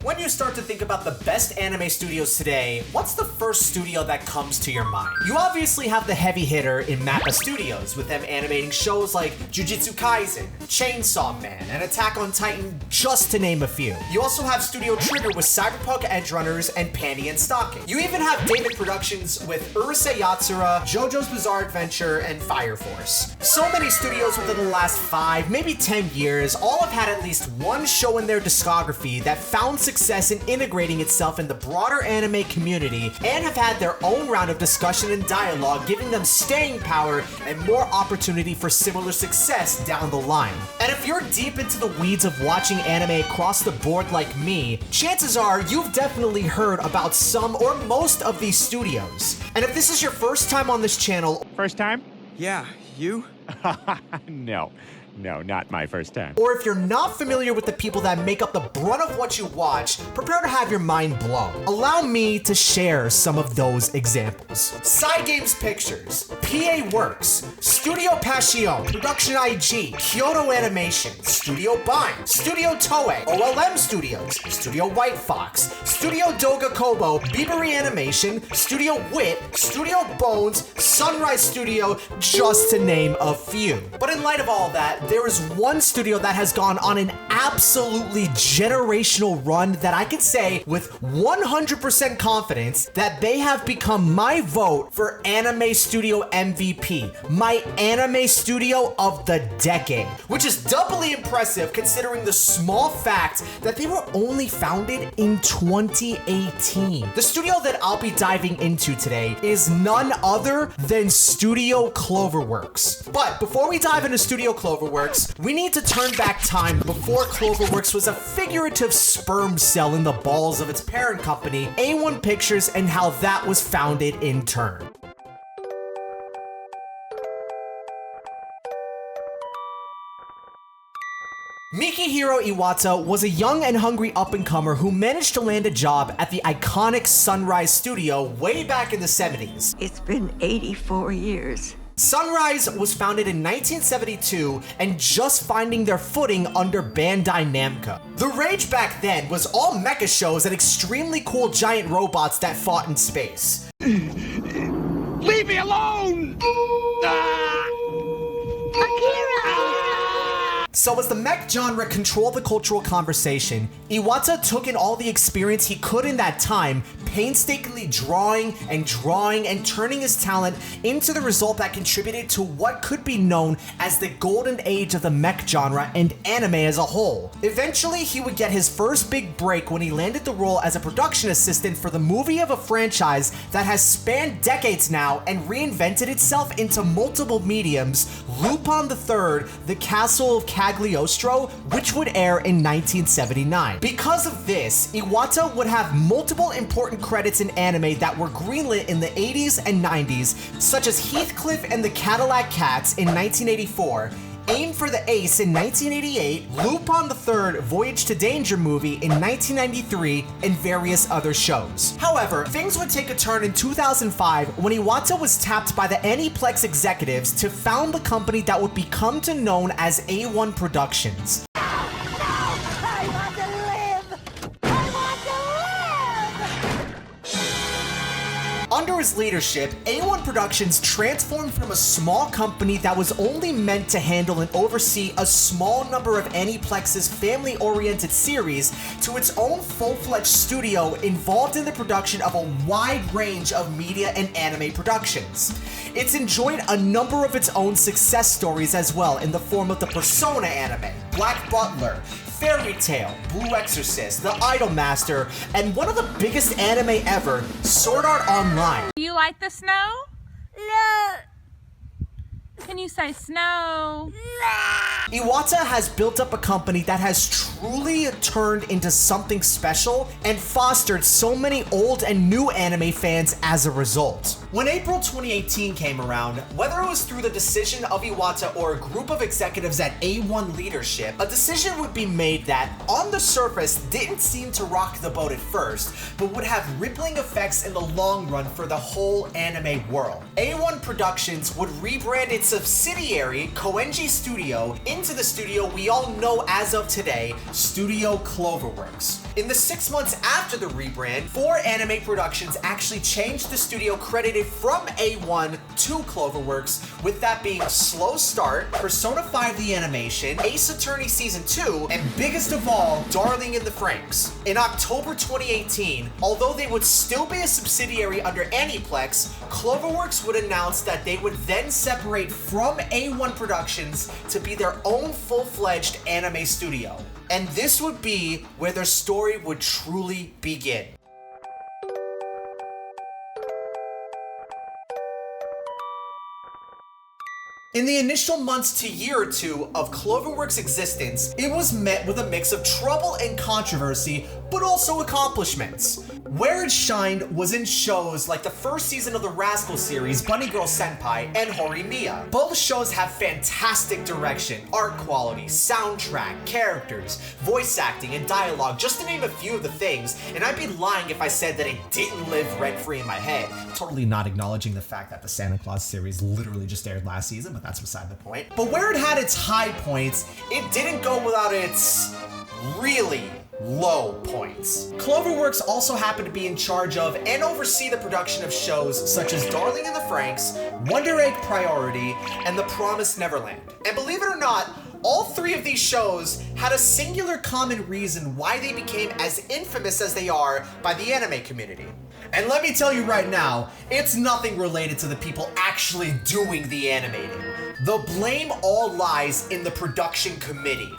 When you start to think about the best anime studios today, what's the first studio that comes to your mind? You obviously have the heavy hitter in Mappa Studios, with them animating shows like Jujutsu Kaisen, Chainsaw Man, and Attack on Titan, just to name a few. You also have Studio Trigger with Cyberpunk Edgerunners and Panty and Stocking. You even have David Productions with Urusei Yatsura, JoJo's Bizarre Adventure, and Fire Force. So many studios within the last 5, maybe 10 years, all have had at least one show in their discography that found success in integrating itself in the broader anime community and have had their own round of discussion and dialogue, giving them staying power and more opportunity for similar success down the line. And if you're deep into the weeds of watching anime across the board like me, chances are you've definitely heard about some or most of these studios. And if this is your first time on this channel— First time? Yeah, you? No, not my first time. or if you're not familiar with the people that make up the brunt of what you watch, prepare to have your mind blown. Allow me to share some of those examples. Cygames Pictures, PA Works, Studio Passion, Production IG, Kyoto Animation, Studio Bind, Studio Toei, OLM Studios, Studio White Fox, Studio Doga Kobo, Biberi Animation, Studio Wit, Studio Bones, Sunrise Studio, just to name a few. But in light of all that, there is one studio that has gone on an absolutely generational run that I can say with 100% confidence that they have become my vote for Anime Studio MVP, my Anime Studio of the decade, which is doubly impressive considering the small fact that they were only founded in 2018. The studio that I'll be diving into today is none other than Studio Cloverworks. But before we dive into Studio Cloverworks, we need to turn back time before Cloverworks was a figurative sperm cell in the balls of its parent company, A1 Pictures, and how that was founded in turn. Mikihiro Iwata was a young and hungry up-and-comer who managed to land a job at the iconic Sunrise Studio way back in the 70s. It's been 84 years. Sunrise was founded in 1972 and just finding their footing under Bandai Namco. The rage back then was all mecha shows and extremely cool giant robots that fought in space. Leave me alone! So as the mech genre controlled the cultural conversation, Iwata took in all the experience he could in that time, painstakingly drawing and turning his talent into the result that contributed to what could be known as the golden age of the mech genre and anime as a whole. Eventually, he would get his first big break when he landed the role as a production assistant for the movie of a franchise that has spanned decades now and reinvented itself into multiple mediums, Lupin III, The Castle of Cagliostro, which would air in 1979. Because of this, Iwata would have multiple important credits in anime that were greenlit in the 80s and 90s, such as Heathcliff and the Cadillac Cats in 1984, Aim for the Ace in 1988, Lupin III Voyage to Danger movie in 1993, and various other shows. However, things would take a turn in 2005 when Iwata was tapped by the Aniplex executives to found the company that would become to known as A1 Productions. Under his leadership, A1 Productions transformed from a small company that was only meant to handle and oversee a small number of Aniplex's family-oriented series to its own full-fledged studio involved in the production of a wide range of media and anime productions. It's enjoyed a number of its own success stories as well in the form of the Persona anime, Black Butler, Fairy Tail, Blue Exorcist, The Idolmaster, and one of the biggest anime ever, Sword Art Online. Do you like the snow? No. Can you say snow? Iwata has built up a company that has truly turned into something special and fostered so many old and new anime fans as a result. When April 2018 came around, whether it was through the decision of Iwata or a group of executives at A1 leadership, a decision would be made that, on the surface, didn't seem to rock the boat at first, but would have rippling effects in the long run for the whole anime world. A1 Productions would rebrand its subsidiary, Koenji Studio, into the studio we all know as of today, Studio Cloverworks. In the 6 months after the rebrand, 4 anime productions actually changed the studio credited from A1 to Cloverworks, with that being Slow Start, Persona 5 the Animation, Ace Attorney Season 2, and biggest of all, Darling in the Franxx. In October 2018, although they would still be a subsidiary under Aniplex, Cloverworks would announce that they would then separate from A1 Productions to be their own full-fledged anime studio. And this would be where their story would truly begin. In the initial months to year or two of Cloverworks' existence, it was met with a mix of trouble and controversy, but also accomplishments. Where it shined was in shows like the first season of the Rascal series, Bunny Girl Senpai, and Horimiya. Both shows have fantastic direction, art quality, soundtrack, characters, voice acting, and dialogue, just to name a few of the things, and I'd be lying if I said that it didn't live rent-free in my head. Totally not acknowledging the fact that the Santa Claus series literally just aired last season, but that's beside the point. But where it had its high points, it didn't go without its really low points. Cloverworks also happened to be in charge of and oversee the production of shows such as Darling in the Franxx, Wonder Egg Priority, and The Promised Neverland. And believe it or not, all 3 of these shows had a singular common reason why they became as infamous as they are by the anime community. And let me tell you right now, it's nothing related to the people actually doing the animating. The blame all lies in the production committee.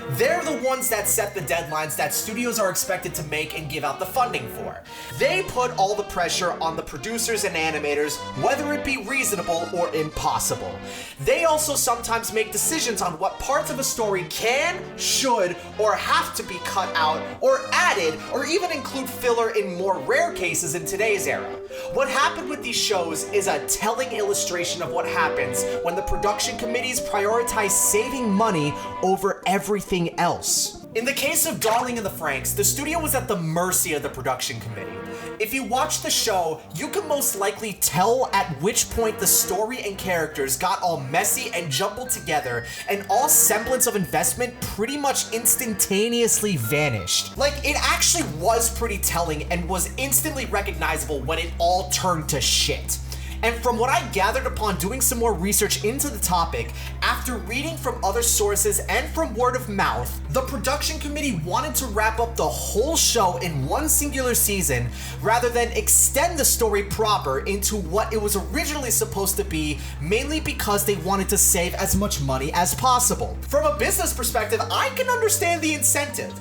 They're the ones that set the deadlines that studios are expected to make and give out the funding for. They put all the pressure on the producers and animators, whether it be reasonable or impossible. They also sometimes make decisions on what parts of a story can, should, or have to be cut out, or added, or even include filler in more rare cases in today's era. What happened with these shows is a telling illustration of what happens when the production committees prioritize saving money over everything else. In the case of Darling in the Franxx, the studio was at the mercy of the production committee. If you watch the show, you can most likely tell at which point the story and characters got all messy and jumbled together, and all semblance of investment pretty much instantaneously vanished. Like, it actually was pretty telling and was instantly recognizable when it all turned to shit. And from what I gathered upon doing some more research into the topic, after reading from other sources and from word of mouth, the production committee wanted to wrap up the whole show in one singular season, rather than extend the story proper into what it was originally supposed to be, mainly because they wanted to save as much money as possible. From a business perspective, I can understand the incentive.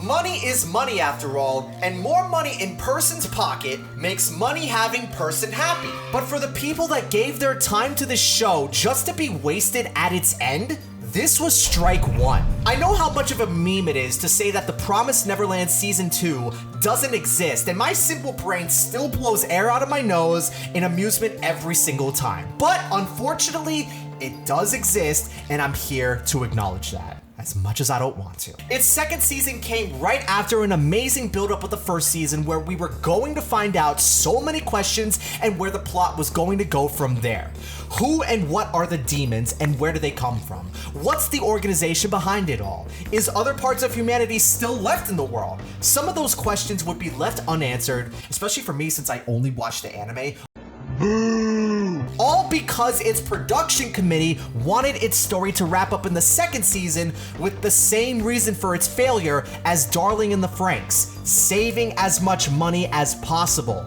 Money is money after all, and more money in person's pocket makes money having person happy. But for the people that gave their time to this show just to be wasted at its end, this was strike one. I know how much of a meme it is to say that The Promised Neverland Season 2 doesn't exist, and my simple brain still blows air out of my nose in amusement every single time. But unfortunately, it does exist, and I'm here to acknowledge that, as much as I don't want to. Its second season came right after an amazing build-up of the first season, where we were going to find out so many questions and where the plot was going to go from there. Who and what are the demons, and where do they come from? What's the organization behind it all? Is other parts of humanity still left in the world? Some of those questions would be left unanswered, especially for me since I only watched the anime. All because its production committee wanted its story to wrap up in the second season with the same reason for its failure as Darling in the Franxx, saving as much money as possible.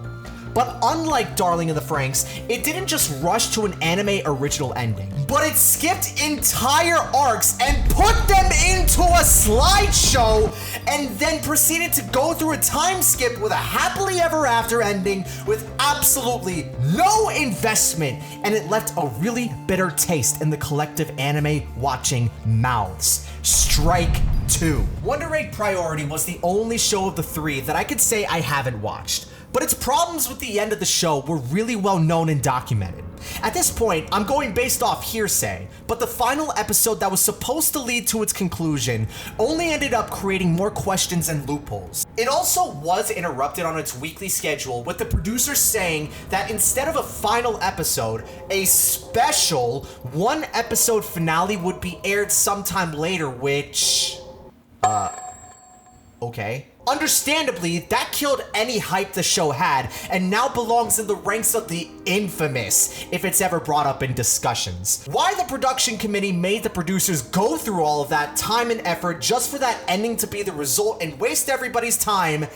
But unlike Darling in the Franxx, it didn't just rush to an anime original ending, but it skipped entire arcs and put them into a slideshow, and then proceeded to go through a time skip with a happily ever after ending with absolutely no investment, and it left a really bitter taste in the collective anime watching mouths. Strike 2. Wonder Egg Priority was the only show of the 3 that I could say I haven't watched. But its problems with the end of the show were really well known and documented. At this point, I'm going based off hearsay, but the final episode that was supposed to lead to its conclusion only ended up creating more questions and loopholes. It also was interrupted on its weekly schedule, with the producers saying that instead of a final episode, a special one-episode finale would be aired sometime later, which... okay. Understandably, that killed any hype the show had, and now belongs in the ranks of the infamous, if it's ever brought up in discussions. Why the production committee made the producers go through all of that time and effort just for that ending to be the result and waste everybody's time,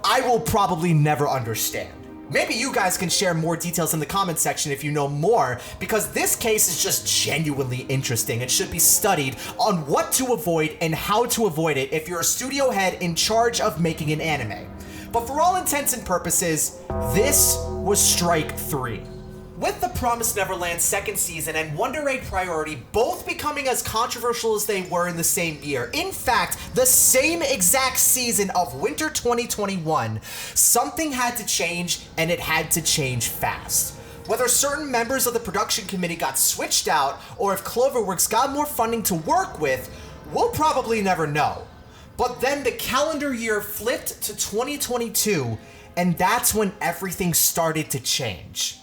I will probably never understand. Maybe you guys can share more details in the comment section if you know more, because this case is just genuinely interesting and should be studied on what to avoid and how to avoid it if you're a studio head in charge of making an anime. But for all intents and purposes, this was Strike 3. With The Promised Neverland second season and Wonder Egg Priority both becoming as controversial as they were in the same year, in fact, the same exact season of Winter 2021, something had to change, and it had to change fast. Whether certain members of the production committee got switched out, or if Cloverworks got more funding to work with, we'll probably never know. But then the calendar year flipped to 2022, and that's when everything started to change.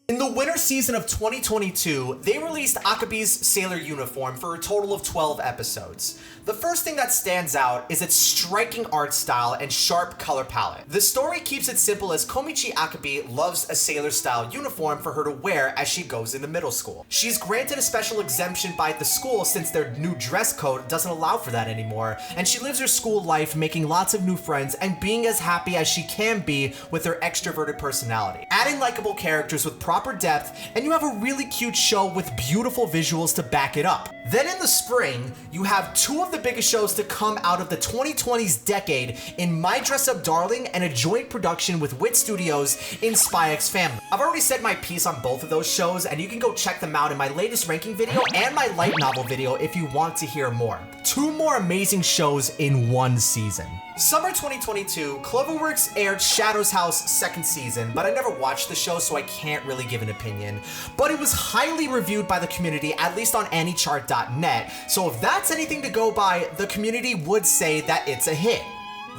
In the winter season of 2022, they released Akabe's sailor uniform for a total of 12 episodes. The first thing that stands out is its striking art style and sharp color palette. The story keeps it simple as Komichi Akabe loves a sailor-style uniform for her to wear as she goes into middle school. She's granted a special exemption by the school since their new dress code doesn't allow for that anymore, and she lives her school life making lots of new friends and being as happy as she can be with her extroverted personality. Adding likable characters with proper depth, and you have a really cute show with beautiful visuals to back it up. Then in the spring, you have two of the biggest shows to come out of the 2020s decade in My Dress Up Darling and a joint production with Wit Studios in Spy X Family. I've already said my piece on both of those shows, and you can go check them out in my latest ranking video and my light novel video if you want to hear more. Two more amazing shows in one season. Summer 2022, Cloverworks aired Shadow's House second season, but I never watched the show, so I can't really give an opinion. But it was highly reviewed by the community, at least on anychart.net, so if that's anything to go by, the community would say that it's a hit.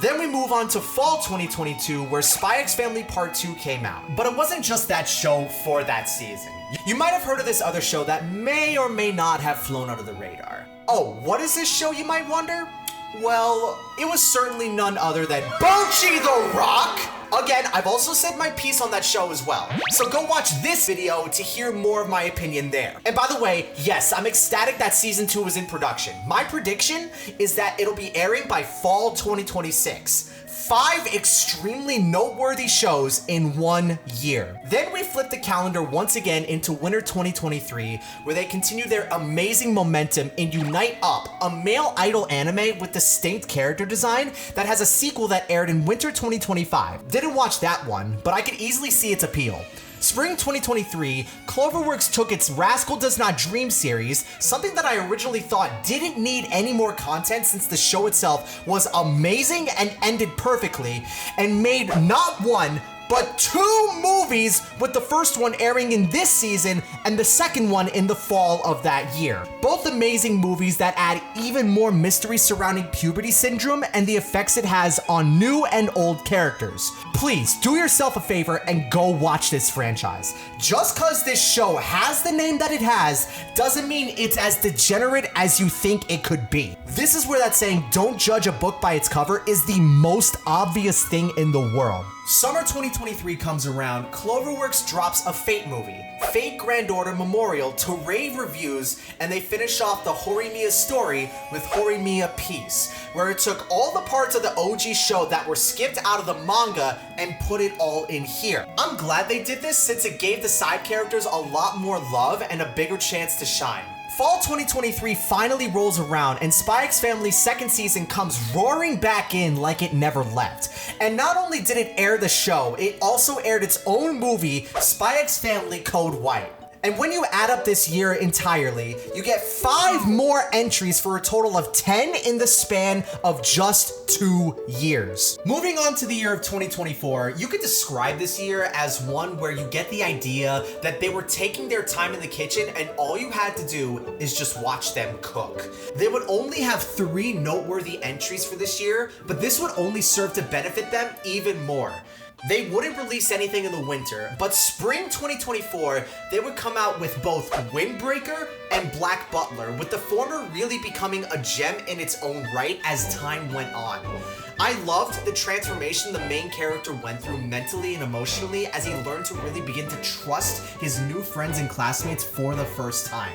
Then we move on to fall 2022, where Spy X Family Part 2 came out. But it wasn't just that show for that season. You might have heard of this other show that may or may not have flown under the radar. Oh, what is this show, you might wonder? Well, it was certainly none other than Bocchi the Rock! Again, I've also said my piece on that show as well, so go watch this video to hear more of my opinion there. And by the way, yes, I'm ecstatic that season 2 is in production. My prediction is that it'll be airing by fall 2026. 5 extremely noteworthy shows in 1 year. Then we flip the calendar once again into winter 2023, where they continue their amazing momentum in Unite Up, a male idol anime with distinct character design that has a sequel that aired in winter 2025. Didn't watch that one, but I could easily see its appeal. Spring 2023, Cloverworks took its Rascal Does Not Dream series, something that I originally thought didn't need any more content since the show itself was amazing and ended perfectly, and made not one, but 2 movies, with the first one airing in this season and the second one in the fall of that year. Both amazing movies that add even more mystery surrounding puberty syndrome and the effects it has on new and old characters. Please do yourself a favor and go watch this franchise. Just cause this show has the name that it has doesn't mean it's as degenerate as you think it could be. This is where that saying, "Don't judge a book by its cover," is the most obvious thing in the world. Summer 2023 comes around, Cloverworks drops a Fate movie, Fate Grand Order Memorial, to rave reviews, and they finish off the Horimiya story with Horimiya Peace, where it took all the parts of the OG show that were skipped out of the manga and put it all in here. I'm glad they did this since it gave the side characters a lot more love and a bigger chance to shine. Fall 2023 finally rolls around, and Spy X Family's second season comes roaring back in like it never left. And not only did it air the show, it also aired its own movie, Spy X Family Code White. And when you add up this year entirely, you get 5 more entries for a total of 10 in the span of just 2 years. Moving on to the year of 2024, you could describe this year as one where you get the idea that they were taking their time in the kitchen and all you had to do is just watch them cook. They would only have 3 noteworthy entries for this year, but this would only serve to benefit them even more. They wouldn't release anything in the winter, but spring 2024, they would come out with both Windbreaker and Black Butler, with the former really becoming a gem in its own right as time went on. I loved the transformation the main character went through mentally and emotionally as he learned to really begin to trust his new friends and classmates for the first time.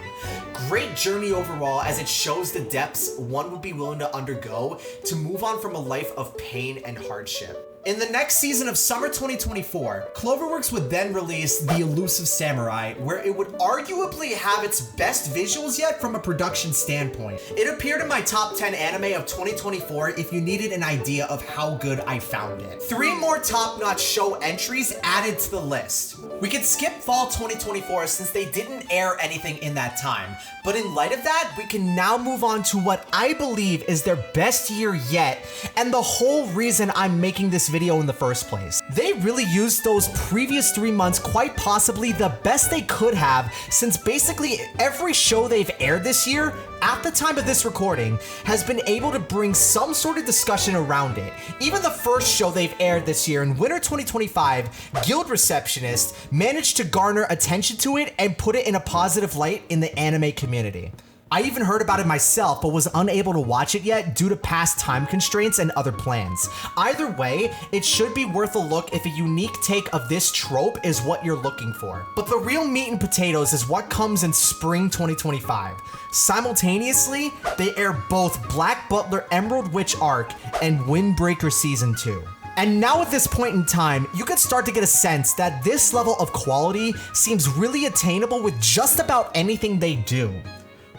Great journey overall, as it shows the depths one would be willing to undergo to move on from a life of pain and hardship. In the next season of summer 2024, Cloverworks would then release The Elusive Samurai, where it would arguably have its best visuals yet from a production standpoint. It appeared in my top 10 anime of 2024 if you needed an idea of how good I found it. 3 more top-notch show entries added to the list. We could skip fall 2024 since they didn't air anything in that time, but in light of that, we can now move on to what I believe is their best year yet, and the whole reason I'm making this video in the first place. They really used those previous 3 months quite possibly the best they could have, since basically every show they've aired this year at the time of this recording has been able to bring some sort of discussion around it. Even the first show they've aired this year in winter 2025, Guild Receptionist, managed to garner attention to it and put it in a positive light in the anime community. I even heard about it myself, but was unable to watch it yet due to past time constraints and other plans. Either way, it should be worth a look if a unique take of this trope is what you're looking for. But the real meat and potatoes is what comes in spring 2025. Simultaneously, they air both Black Butler Emerald Witch Arc and Windbreaker Season 2. And now at this point in time, you could start to get a sense that this level of quality seems really attainable with just about anything they do.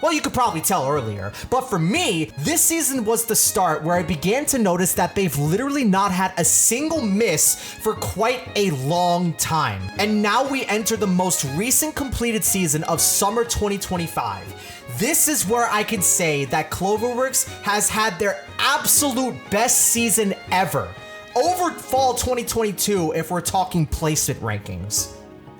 Well, you could probably tell earlier, but for me, this season was the start where I began to notice that they've literally not had a single miss for quite a long time. And now we enter the most recent completed season of summer 2025. This is where I can say that Cloverworks has had their absolute best season ever, over fall 2022 if we're talking placement rankings.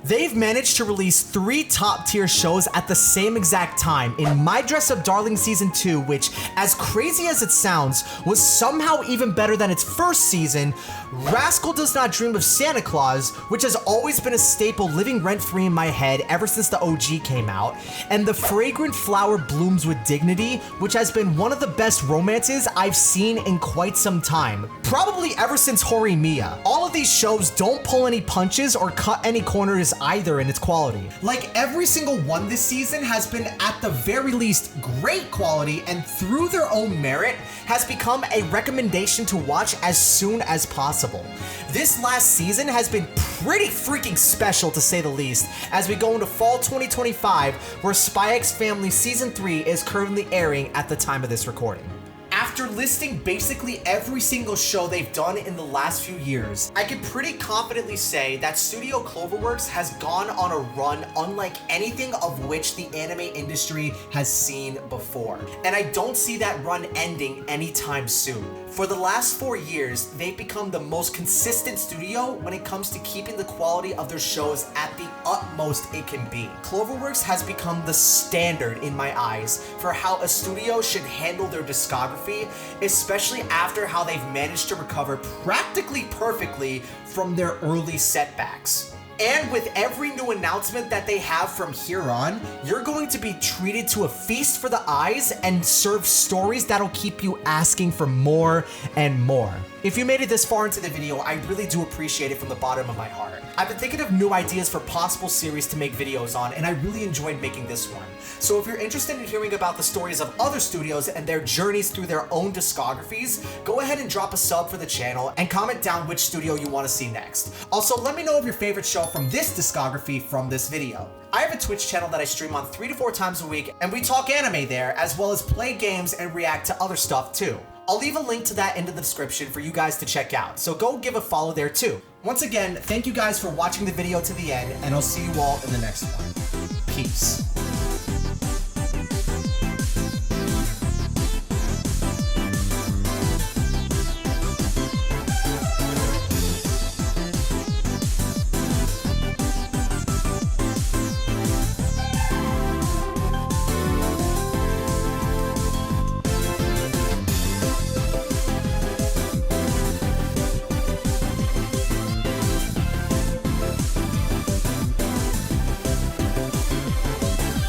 They've managed to release 3 top-tier shows at the same exact time in My Dress Up Darling Season 2, which, as crazy as it sounds, was somehow even better than its first season, Rascal Does Not Dream of Santa Claus, which has always been a staple living rent-free in my head ever since the OG came out, and The Fragrant Flower Blooms with Dignity, which has been one of the best romances I've seen in quite some time, probably ever since Horimiya. All of these shows don't pull any punches or cut any corners either in its quality. Like, every single one this season has been at the very least great quality, and through their own merit has become a recommendation to watch as soon as possible. This last season has been pretty freaking special to say the least, as we go into fall 2025, where Spy X Family Season 3 is currently airing at the time of this recording. After listing basically every single show they've done in the last few years, I can pretty confidently say that Studio Cloverworks has gone on a run unlike anything of which the anime industry has seen before. And I don't see that run ending anytime soon. For the last 4 years, they've become the most consistent studio when it comes to keeping the quality of their shows at the utmost it can be. Cloverworks has become the standard in my eyes for how a studio should handle their discography, especially after how they've managed to recover practically perfectly from their early setbacks. And with every new announcement that they have from here on, you're going to be treated to a feast for the eyes and serve stories that'll keep you asking for more and more. If you made it this far into the video, I really do appreciate it from the bottom of my heart. I've been thinking of new ideas for possible series to make videos on, and I really enjoyed making this one. So if you're interested in hearing about the stories of other studios and their journeys through their own discographies, go ahead and drop a sub for the channel and comment down which studio you want to see next. Also, let me know of your favorite show from this discography from this video. I have a Twitch channel that I stream on 3 to 4 times a week, and we talk anime there, as well as play games and react to other stuff too. I'll leave a link to that in the description for you guys to check out, so go give a follow there too. Once again, thank you guys for watching the video to the end, and I'll see you all in the next one. Peace.